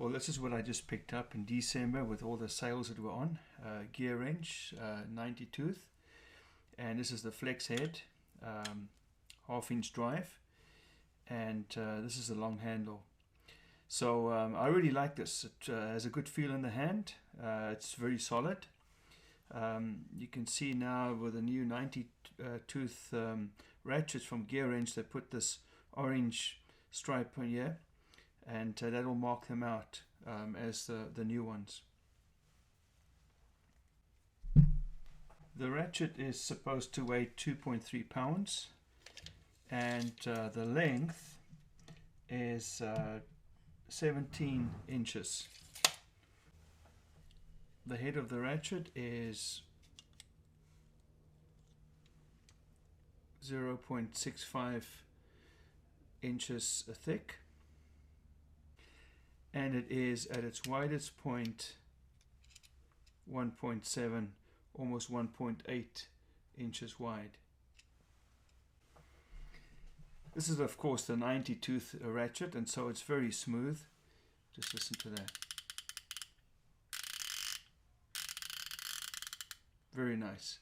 Well, this is what I just picked up in December with all the sales that were on. GearWrench 90 tooth, and this is the flex head, half-inch drive, and this is the long handle. So I really like this. It has a good feel in the hand. It's very solid. You can see now with the new 90 tooth ratchets from GearWrench, they put this orange stripe on here, and that will mark them out as the new ones. The ratchet is supposed to weigh 2.3 pounds, and the length is 17 inches. The head of the ratchet is 0.65 inches thick, and it is at its widest point 1.7, almost 1.8 inches wide. This is of course the 90 tooth ratchet, and so it's very smooth. Just listen to that. Very nice.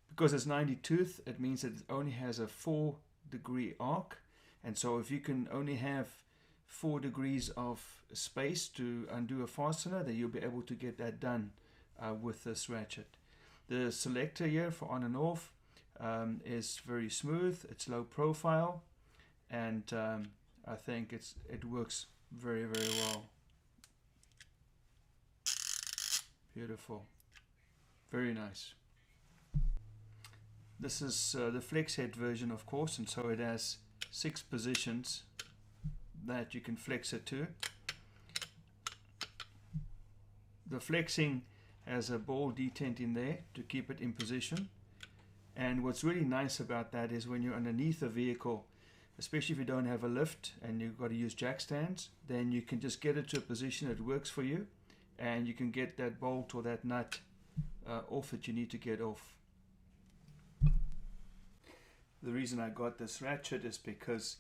Because it's 90 tooth, it means that it only has a 4-degree arc, and so if you can only have 4 degrees of space to undo a fastener, then you'll be able to get that done with this ratchet. The selector here for on and off is very smooth. It's low profile, and I think it works very, very well. Beautiful. Very nice. This is the flex head version, of course, and so it has 6 positions that you can flex it to. The flexing has a ball detent in there to keep it in position, and what's really nice about that is when you're underneath a vehicle, especially if you don't have a lift and you've got to use jack stands, then you can just get it to a position that works for you, and you can get that bolt or that nut off that you need to get off. The reason I got this ratchet is because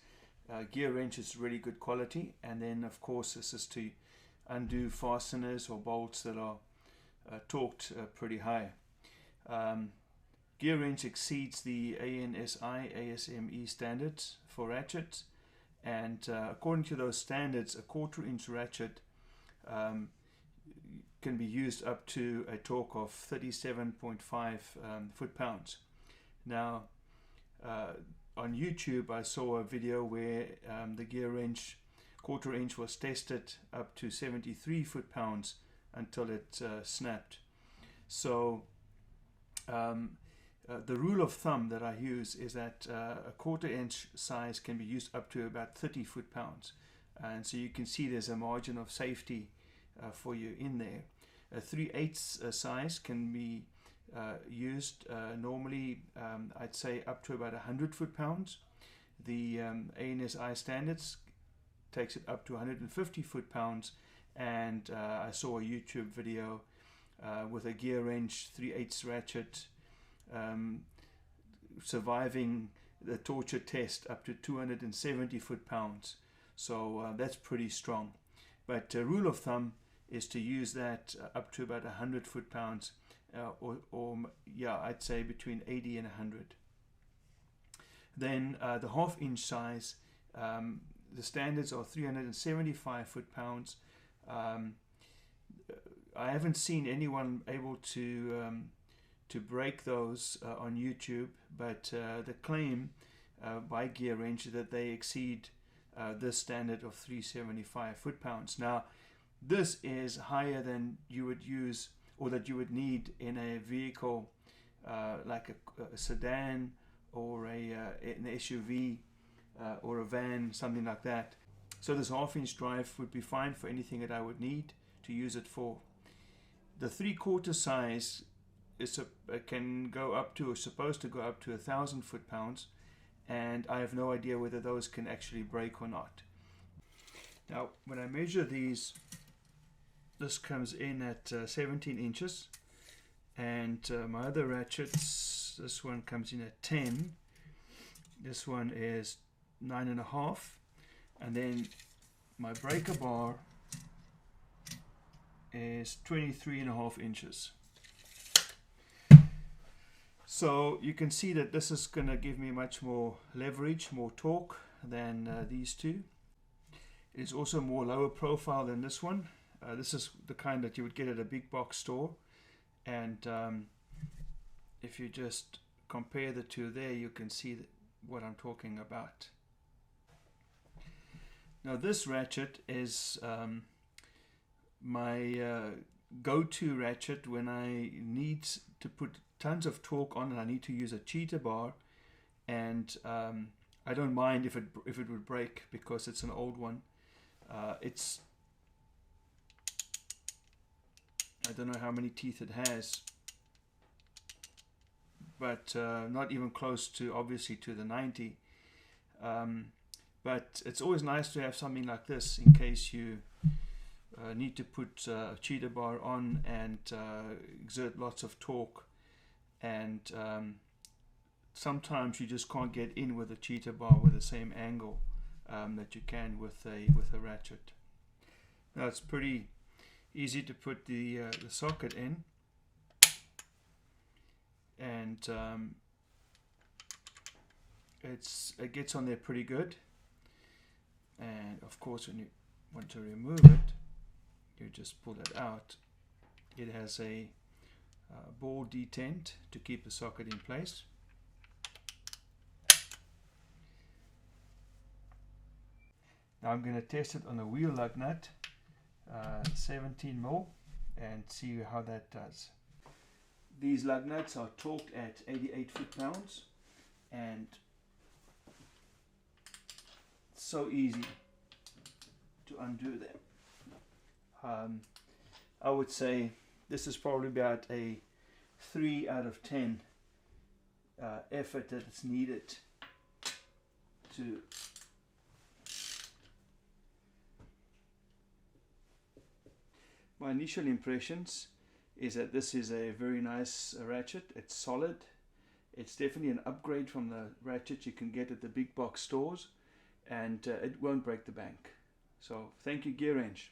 GearWrench is really good quality, and then of course this is to undo fasteners or bolts that are torqued pretty high. GearWrench exceeds the ANSI ASME standards for ratchets, and according to those standards, a 1/4 inch ratchet can be used up to a torque of 37.5 foot-pounds. Now on YouTube I saw a video where the GearWrench 1/4 inch was tested up to 73 foot-pounds until it snapped. So the rule of thumb that I use is that a 1/4 inch size can be used up to about 30 foot-pounds, and so you can see there's a margin of safety for you in there. A 3/8 size can be used normally, I'd say up to about 100 foot-pounds. The ANSI standards takes it up to 150 foot-pounds, and I saw a YouTube video with a GearWrench 3/8 ratchet surviving the torture test up to 270 foot-pounds. So that's pretty strong. But rule of thumb is to use that up to about 100 foot-pounds, or yeah, I'd say between 80 and 100. Then the 1/2 inch size, the standards are 375 foot-pounds. I haven't seen anyone able to break those on YouTube, but the claim by GearWrench is that they exceed this standard of 375 foot-pounds. Now, this is higher than you would use, or that you would need in a vehicle like a sedan or an SUV or a van, something like that. So this 1/2 inch drive would be fine for anything that I would need to use it for. The 3/4 size is can go up to, or supposed to go up to 1,000 foot-pounds, and I have no idea whether those can actually break or not. Now, when I measure these, this comes in at 17 inches, and my other ratchets, this one comes in at 10, this one is 9.5, and then my breaker bar is 23.5 inches. So you can see that this is going to give me much more leverage, more torque than these two. It is also more lower profile than this one. This is the kind that you would get at a big box store, and if you just compare the two there, you can see what I'm talking about. Now this ratchet is my go-to ratchet when I need to put tons of torque on and I need to use a cheater bar, and I don't mind if it would break because it's an old one. It's, I don't know how many teeth it has, but not even close to, obviously, to the 90. But it's always nice to have something like this in case you need to put a cheater bar on and exert lots of torque, and sometimes you just can't get in with a cheater bar with the same angle that you can with a ratchet. Now it's pretty easy to put the socket in, and it gets on there pretty good. And of course, when you want to remove it, you just pull it out. It has a ball detent to keep the socket in place. Now I'm going to test it on a wheel lug nut, 17 mil, and see how that does. These lug nuts are torqued at 88 foot-pounds, and it's so easy to undo them. I would say this is probably about a 3 out of 10 effort that is needed to my initial impressions is that this is a very nice ratchet. It's solid. It's definitely an upgrade from the ratchet you can get at the big box stores, and it won't break the bank. So thank you, GearWrench.